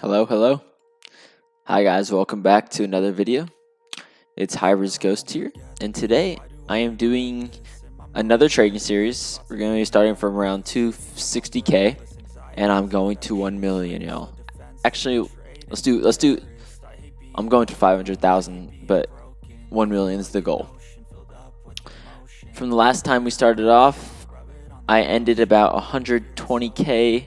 Hello, hello. Hi guys, welcome back to another video. It's Hybrids Ghost here, and today I am doing another trading series. We're going to be starting from around 260k, and I'm going to 1 million, y'all. Actually, let's do. I'm going to 500,000, but 1 million is the goal. From the last time we started off, I ended about 120k,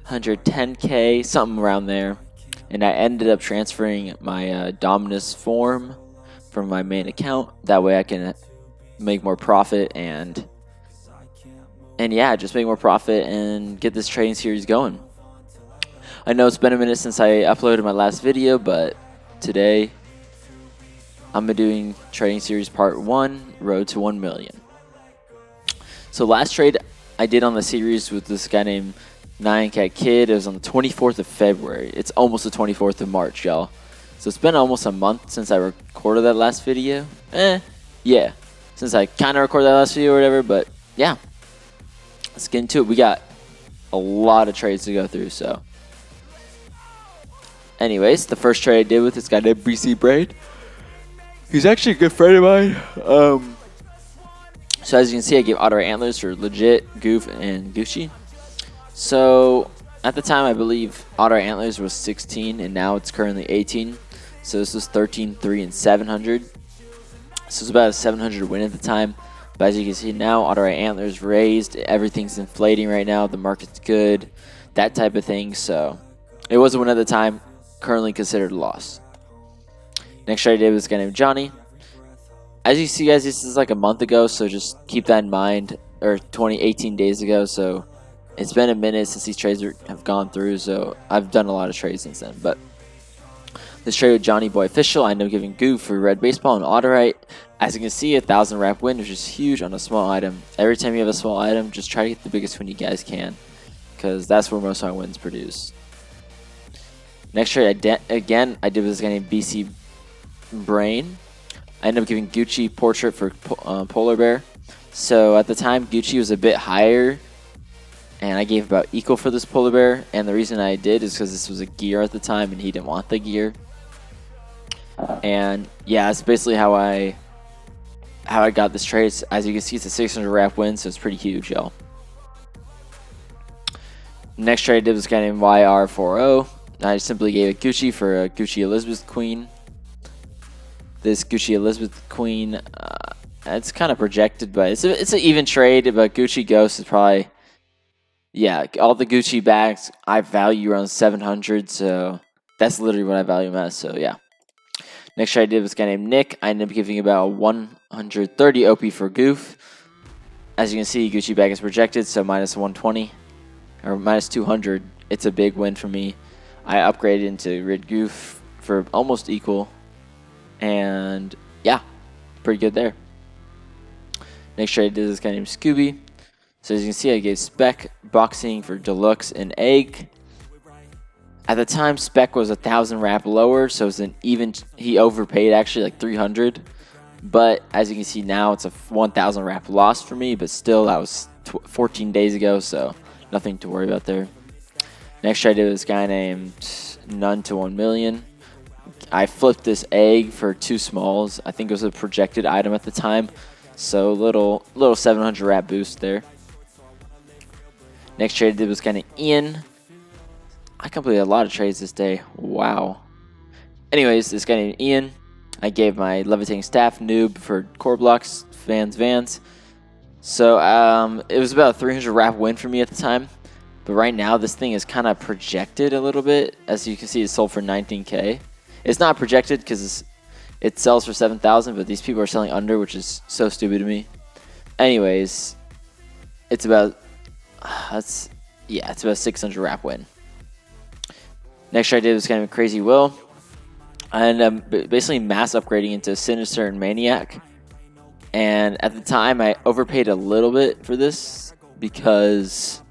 110k, something around there. And I ended up transferring my Dominus form from my main account. That way I can make more profit and yeah, just make more profit and get this trading series going. I know it's been a minute since I uploaded my last video, but today I'm doing trading series part 1, Road to 1 million. So last trade I did on the series with this guy named Nyan Cat Kid. It was on the 24th of February. It's almost the 24th of March, y'all. So it's been almost a month since I recorded that last video. Yeah. Since I kind of recorded that last video or whatever, but yeah. Let's get into it. We got a lot of trades to go through, so. Anyways, the first trade I did with this guy named BC Braid. He's actually a good friend of mine. So as you can see, I gave Auto Antlers for Legit, Goof, and Gucci. So at the time, I believe Auto Antlers was 16, and now it's currently 18. So this was 13, 3, and 700. So it's about a 700 win at the time. But as you can see now, Auto Antlers raised. Everything's inflating right now. The market's good. That type of thing. So it was a win at the time. Currently considered a loss. Next trade I did was a guy named Johnny. As you see, guys, this is like a month ago. So just keep that in mind. Or 18 days ago. So it's been a minute since these trades have gone through, so I've done a lot of trades since then. But this trade with Johnny Boy Official, I ended up giving Goof for Red Baseball and Autorite. As you can see, 1,000 wrap win, which is huge on a small item. Every time you have a small item, just try to get the biggest win you guys can, because that's where most of our wins produce. Next trade, I did with this guy named BC Brain. I ended up giving Gucci Portrait for Polar Bear. So at the time, Gucci was a bit higher, and I gave about equal for this polar bear. And the reason I did is because this was a gear at the time and he didn't want the gear. And yeah, that's basically how I got this trade. As you can see, it's a 600 wrap win, so it's pretty huge, y'all. Next trade I did was a guy named YR40. I simply gave a Gucci for a Gucci Elizabeth Queen. This Gucci Elizabeth Queen, it's kind of projected, but it's an even trade. But Gucci Ghost is probably... Yeah, all the Gucci bags I value around 700, so that's literally what I value them as, so yeah. Next trade I did was a guy named Nick. I ended up giving about 130 OP for Goof. As you can see, Gucci bag is projected, so minus 120, or minus 200. It's a big win for me. I upgraded into Red Goof for almost equal, and yeah, pretty good there. Next trade I did this guy named Scooby. So as you can see, I gave Spec, Boxing for Deluxe, and Egg. At the time, Spec was 1,000 wrap lower, so it's an even. He overpaid actually like 300. But as you can see now, it's a 1,000 wrap loss for me. But still, that was 14 days ago, so nothing to worry about there. Next trade I did this guy named None to 1 million. I flipped this Egg for 2 smalls. I think it was a projected item at the time, so little 700 wrap boost there. Next trade I did was kind of Ian. I completed a lot of trades this day. Wow. Anyways, this guy named Ian. I gave my Levitating Staff Noob for Core Blocks, Vans. So it was about a 300 wrap win for me at the time. But right now, this thing is kind of projected a little bit. As you can see, it sold for 19k. It's not projected because it sells for 7,000, but these people are selling under, which is so stupid to me. Anyways, it's about... it's about 600 wrap win. Next trade I did was kind of Crazy Will. I ended up basically mass upgrading into Sinister and Maniac. And at the time, I overpaid a little bit for this because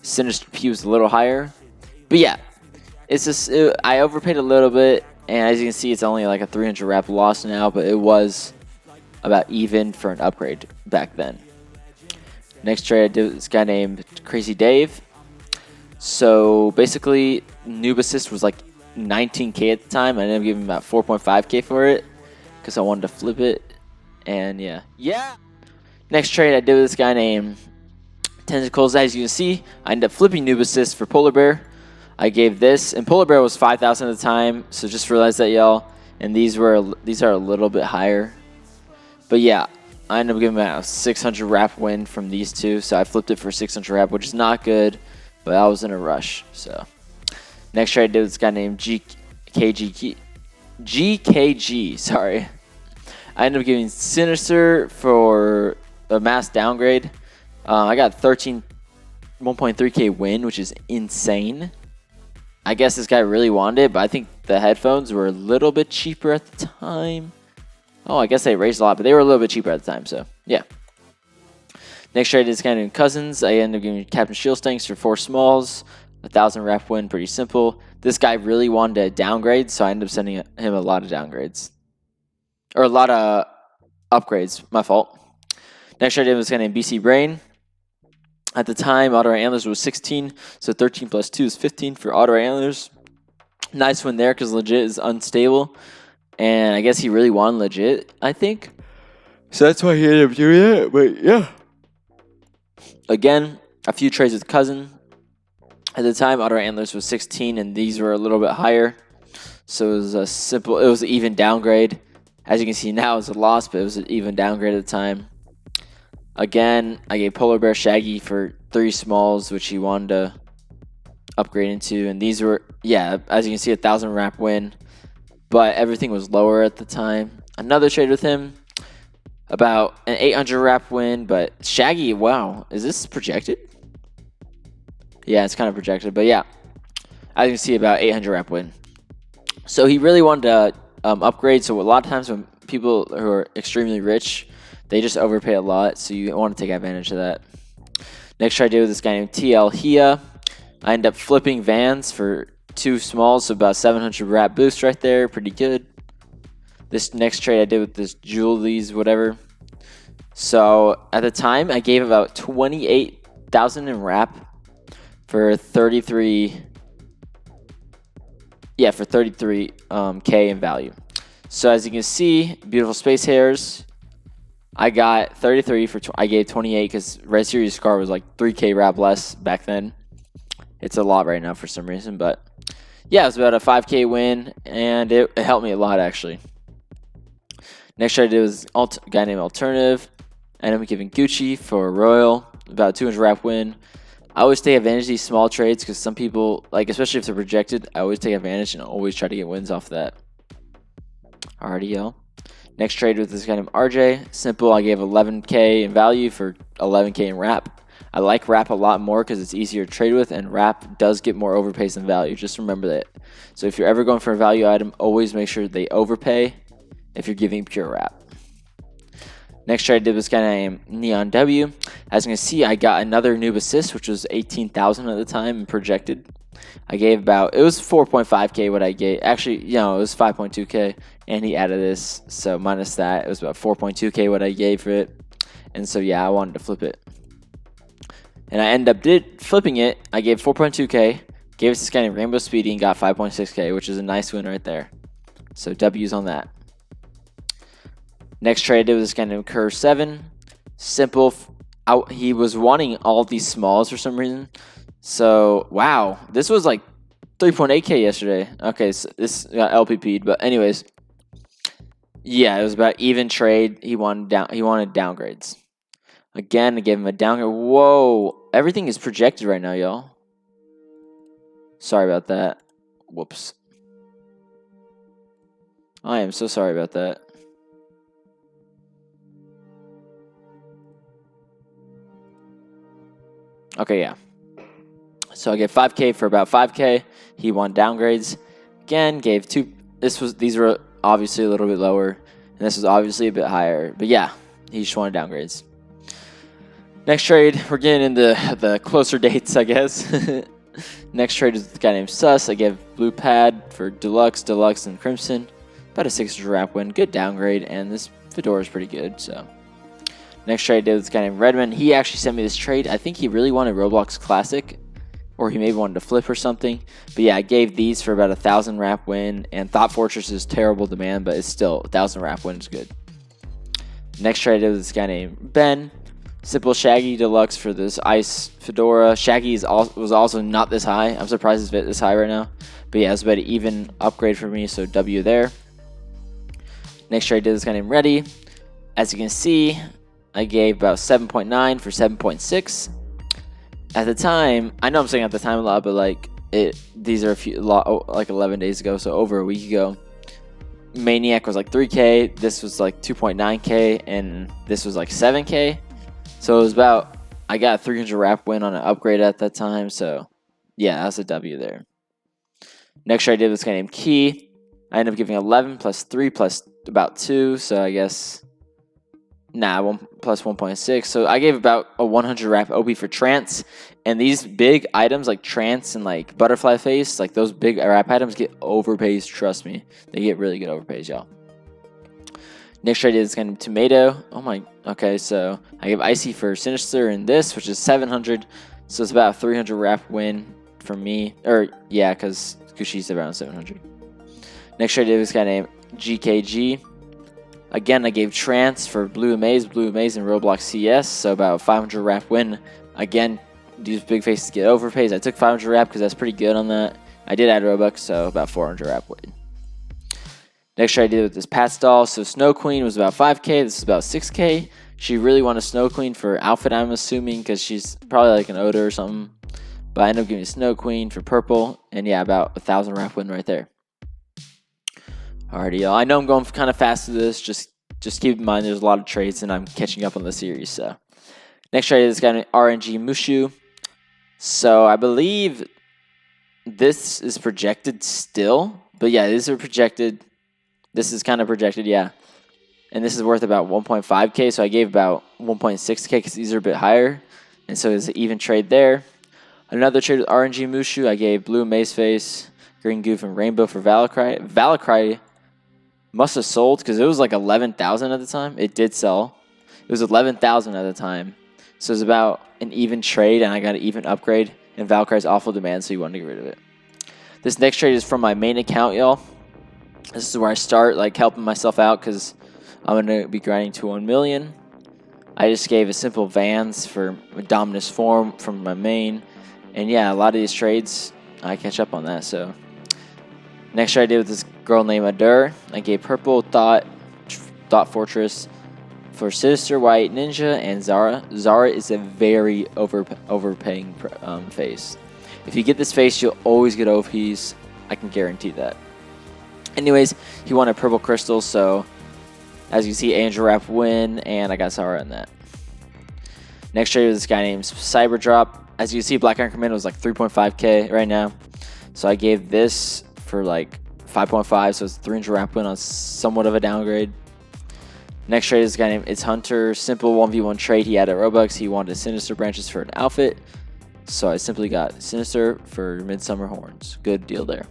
Sinister P was a little higher. But yeah, it's just I overpaid a little bit, and as you can see, it's only like a 300 wrap loss now, but it was about even for an upgrade back then. Next trade I did with this guy named Crazy Dave. So basically, Noob Assist was like 19k at the time. I ended up giving about 4.5k for it because I wanted to flip it. And yeah. Next trade I did with this guy named Tentacles. As you can see, I ended up flipping Noob Assist for Polar Bear. I gave this, and Polar Bear was 5,000 at the time, so just realize that, y'all. And these are a little bit higher. But yeah, I ended up giving a 600 wrap win from these two, so I flipped it for 600 wrap, which is not good, but I was in a rush. So next trade I did with this guy named GKG. Sorry. I ended up giving Sinister for a mass downgrade. I got 1.3k win, which is insane. I guess this guy really wanted it, but I think the headphones were a little bit cheaper at the time. Oh, I guess they raised a lot, but they were a little bit cheaper at the time, so yeah. Next trade is kind of Cousins. I ended up giving Captain Shield Stanks for 4 smalls. 1,000 wrap win, pretty simple. This guy really wanted a downgrade, so I ended up sending him a lot of downgrades. Or a lot of upgrades, my fault. Next trade was kind of BC Brain. At the time, Auto Antlers was 16, so 13 plus 2 is 15 for Auto Antlers. Nice win there because Legit is unstable. And I guess he really won Legit, I think. So that's why he ended up doing it, but yeah. Again, a few trades with Cousin. At the time, Auto Antlers was 16, and these were a little bit higher. So it was it was an even downgrade. As you can see now, it's a loss, but it was an even downgrade at the time. Again, I gave Polar Bear Shaggy for 3 smalls, which he wanted to upgrade into. And these were, yeah, as you can see, 1,000 wrap win. But everything was lower at the time. Another trade with him, about an 800 wrap win. But Shaggy, wow, is this projected? Yeah, it's kind of projected. But yeah, as you can see, about 800 wrap win. So he really wanted to upgrade. So a lot of times when people who are extremely rich, they just overpay a lot, so you want to take advantage of that. Next trade I did with this guy named TL Hia. I ended up flipping Vans for 2 smalls, so about 700 wrap boost right there. Pretty good. This next trade I did with this Julies, whatever. So at the time, I gave about 28,000 in wrap for 33. Yeah, for 33k in value. So as you can see, beautiful space hairs. I got 33 for, I gave 28 because Red Series car was like 3k wrap less back then. It's a lot right now for some reason, but yeah, it was about a 5k win, and it helped me a lot actually. Next trade I did was a guy named Alternative, and I'm giving Gucci for Royal, about 200 wrap win. I always take advantage of these small trades because some people, like especially if they're projected, I always take advantage and always try to get wins off that. Alrighty, y'all. Next trade with this guy named RJ. Simple, I gave 11k in value for 11k in wrap. I like wrap a lot more because it's easier to trade with, and wrap does get more overpays than value. Just remember that. So if you're ever going for a value item, always make sure they overpay if you're giving pure wrap. Next trade I did was this guy named Neon W. As you can see, I got another Noob Assist, which was 18,000 at the time and projected. I gave about, it was 4.5k what I gave. Actually, it was 5.2k, and he added this, so minus that, it was about 4.2k what I gave for it. And so yeah, I wanted to flip it. And I ended up flipping it. I gave 4.2k, gave it to this guy named Rainbow Speedy, and got 5.6k, which is a nice win right there. So W's on that. Next trade I did with this guy named Curve7. Simple. He was wanting all these smalls for some reason. So, wow. This was like 3.8k yesterday. Okay, so this got LPP'd. But anyways, yeah, it was about even trade. He wanted downgrades. Again, I gave him a downgrade. Whoa. Everything is projected right now, y'all. Sorry about that. Whoops. I am so sorry about that. Okay, yeah. So I gave 5k for about 5k. He won downgrades. Again, gave 2. These were obviously a little bit lower, and this was obviously a bit higher. But yeah, he just wanted downgrades. Next trade, we're getting into the closer dates, I guess. Next trade is a guy named Sus. I gave Blue Pad for Deluxe, and Crimson. About a 600 wrap win. Good downgrade, and this Fedora is pretty good, so. Next trade I did with this guy named Redman. He actually sent me this trade. I think he really wanted Roblox Classic, or he maybe wanted to flip or something. But yeah, I gave these for about 1,000 wrap win, and Thought Fortress is terrible demand, but it's still 1,000 wrap win is good. Next trade I did with this guy named Ben. Simple Shaggy Deluxe for this Ice Fedora. Shaggy was also not this high. I'm surprised it's this high right now. But yeah, it's about an even upgrade for me, so W there. Next trade I did this guy named Reddy. As you can see, I gave about 7.9 for 7.6. At the time, I know I'm saying at the time a lot, but like these are like 11 days ago, so over a week ago. Maniac was like 3K, this was like 2.9K, and this was like 7K. So it was about, I got a 300 wrap win on an upgrade at that time, so yeah, that's a W there. Next trade I did with this guy named Key. I ended up giving 11 plus 3 plus about 2, so I guess, 1 plus 1.6. So I gave about a 100 wrap OP for Trance, and these big items like Trance and like Butterfly Face, like those big wrap items get overpays, trust me. They get really good overpays, y'all. Next trade is kind of Tomato. Oh my, okay, so I give Icy for Sinister and this, which is 700. So it's about a 300 wrap win for me. Or, yeah, because Kushi's around 700. Next trade is this guy named GKG. Again, I gave Trance for Blue Amaze, and Roblox CS, so about 500 wrap win. Again, these big faces get overpays. I took 500 wrap because that's pretty good on that. I did add Robux, so about 400 wrap win. Next trade I did with this Pat's doll. So Snow Queen was about 5K. This is about 6K. She really wanted Snow Queen for outfit, I'm assuming, because she's probably like an Oda or something. But I ended up giving Snow Queen for purple. And yeah, about 1,000 wrap win right there. Alrighty, y'all. I know I'm going kind of fast through this. Just keep in mind there's a lot of trades and I'm catching up on the series. So next trade is this guy named RNG Mushu. So I believe this is projected still. But yeah, these are projected. This is kind of projected, yeah. And this is worth about 1.5K, so I gave about 1.6K because these are a bit higher. And so it's an even trade there. Another trade with RNG Mushu, I gave Blue Maze Face, Green Goof, and Rainbow for Valkyrie. Valkyrie must have sold because it was like 11,000 at the time. It did sell. It was 11,000 at the time. So it was about an even trade, and I got an even upgrade. And Valkyrie's awful demand, so you want to get rid of it. This next trade is from my main account, y'all. This is where I start, like, helping myself out because I'm going to be grinding to 1 million. I just gave a simple Vans for Dominus Form from my main. And yeah, a lot of these trades, I catch up on that. So next trade I did with this girl named Adur. I gave purple Thought Fortress for Sinister, White Ninja, and Zara. Zara is a very overpaying face. If you get this face, you'll always get OPs. I can guarantee that. Anyways, he wanted purple crystals, so as you can see, Angel Wrap win, and I got Zara in that. Next trade is this guy named Cyberdrop. As you can see, Black Iron Commando was like 3.5K right now. So I gave this for like 5.5, so it's 300 wrap win on somewhat of a downgrade. Next trade is this guy named It's Hunter. Simple 1v1 trade. He had a Robux. He wanted Sinister branches for an outfit. So I simply got Sinister for Midsummer Horns. Good deal there.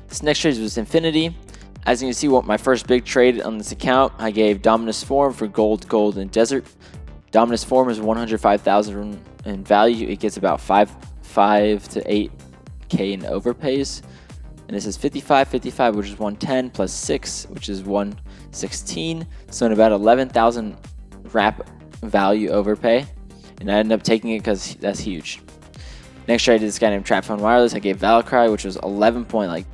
This next trade was Infinity. As you can see, my first big trade on this account, I gave Dominus Form for Gold, and Desert. Dominus Form is 105,000 in value. It gets about 5 to 8K in overpays. And this is 55, which is 110, plus 6, which is 116. So in about 11,000 wrap value overpay. And I ended up taking it because that's huge. Next trade is this guy named TrapPhone Wireless. I gave Valkyrie, which was 11.5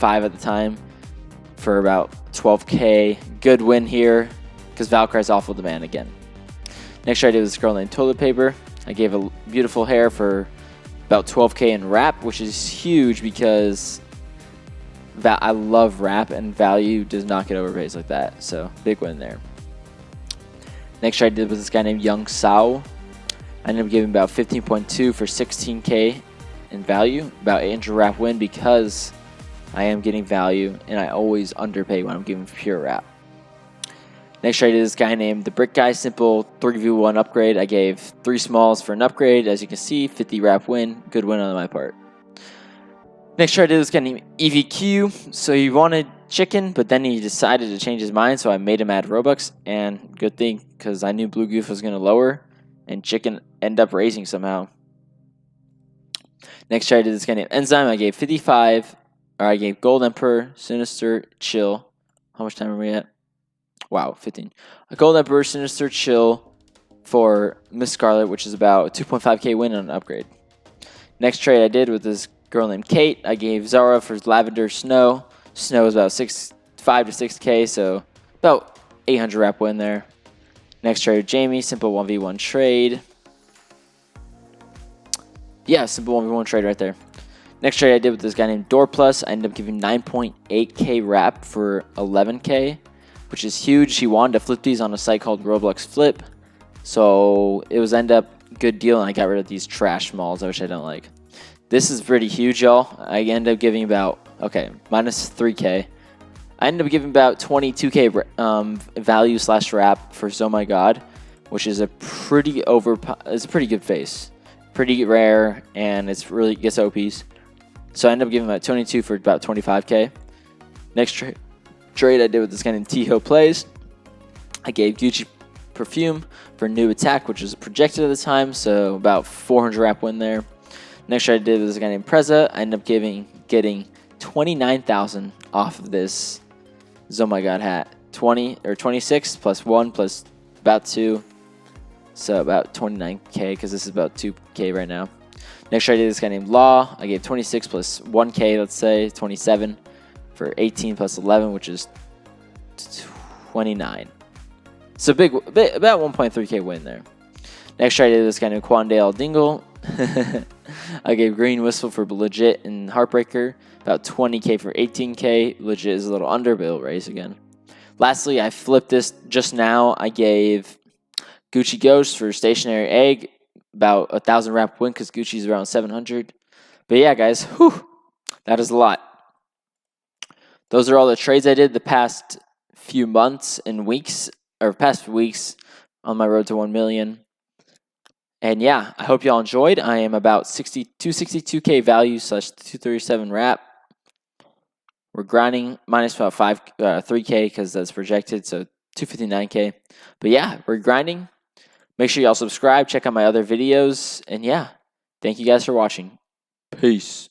at the time, for about 12K. Good win here because Valkyrie's awful demand again. Next trade I did with this girl named Toilet Paper. I gave a beautiful hair for about 12K in wrap, which is huge because I love wrap and value does not get overpays like that. So big win there. Next trade I did with this guy named Young Sao. I ended up giving about 15.2 for 16K in value. About 800 wrap win because I am getting value and I always underpay when I'm giving pure wrap. Next trade is this guy named The Brick Guy. Simple 3v1 upgrade. I gave 3 smalls for an upgrade. As you can see, 50 wrap win. Good win on my part. Next trade is this guy named EVQ. So he wanted chicken, but then he decided to change his mind, so I made him add Robux. And good thing, because I knew Blue Goof was going to lower, and chicken ended up raising somehow. Next trade I did this guy named Enzyme. I gave 55. Or I gave Gold Emperor, Sinister, Chill. How much time are we at? Wow, 15. A Gold Emperor, Sinister, Chill for Miss Scarlet, which is about 2.5k win on an upgrade. Next trade I did with this girl named Kate. I gave Zara for Lavender Snow. Snow is about 5 to 6k, so about 800 rep win there. Next trade with Jamie, simple 1v1 trade. Yeah, simple 1v1 trade right there. Next trade I did with this guy named Dorplus. I ended up giving 9.8k wrap for 11k, which is huge. He wanted to flip these on a site called Roblox Flip, so it was end up good deal, and I got rid of these trash malls, which I don't like. This is pretty huge, y'all. I ended up giving about, minus 3k. I ended up giving about 22k value / wrap for Oh My God, which is a pretty good face. Pretty rare, and it's really gets OPs. So I ended up giving about 22 for about 25k. Next trade I did with this guy named Tiho Plays. I gave Gucci Perfume for new attack, which was projected at the time, so about 400 wrap win there. Next trade I did with this guy named Preza. I ended up getting 29,000 off of this Oh My God hat. 26 plus 1 plus about 2. So about 29k, because this is about 2k right now. Next trade I did this guy named Law. I gave 26 plus 1k, let's say 27 for 18 plus 11, which is 29. So about 1.3k win there. Next trade I did this guy named Quandale Dingle. I gave Green Whistle for Legit and Heartbreaker. About 20k for 18k. Legit is a little under, but it'll raise again. Lastly, I flipped this just now. I gave Gucci Ghost for Stationary Egg. About 1,000 wrap win because Gucci's around 700. But yeah, guys, that is a lot. Those are all the trades I did the past few months and weeks, or past weeks on my road to 1 million. And yeah, I hope y'all enjoyed. I am about 262k value / 237 wrap. We're grinding minus about 3k because that's projected, so 259k. But yeah, we're grinding. Make sure y'all subscribe, check out my other videos, and yeah, thank you guys for watching. Peace.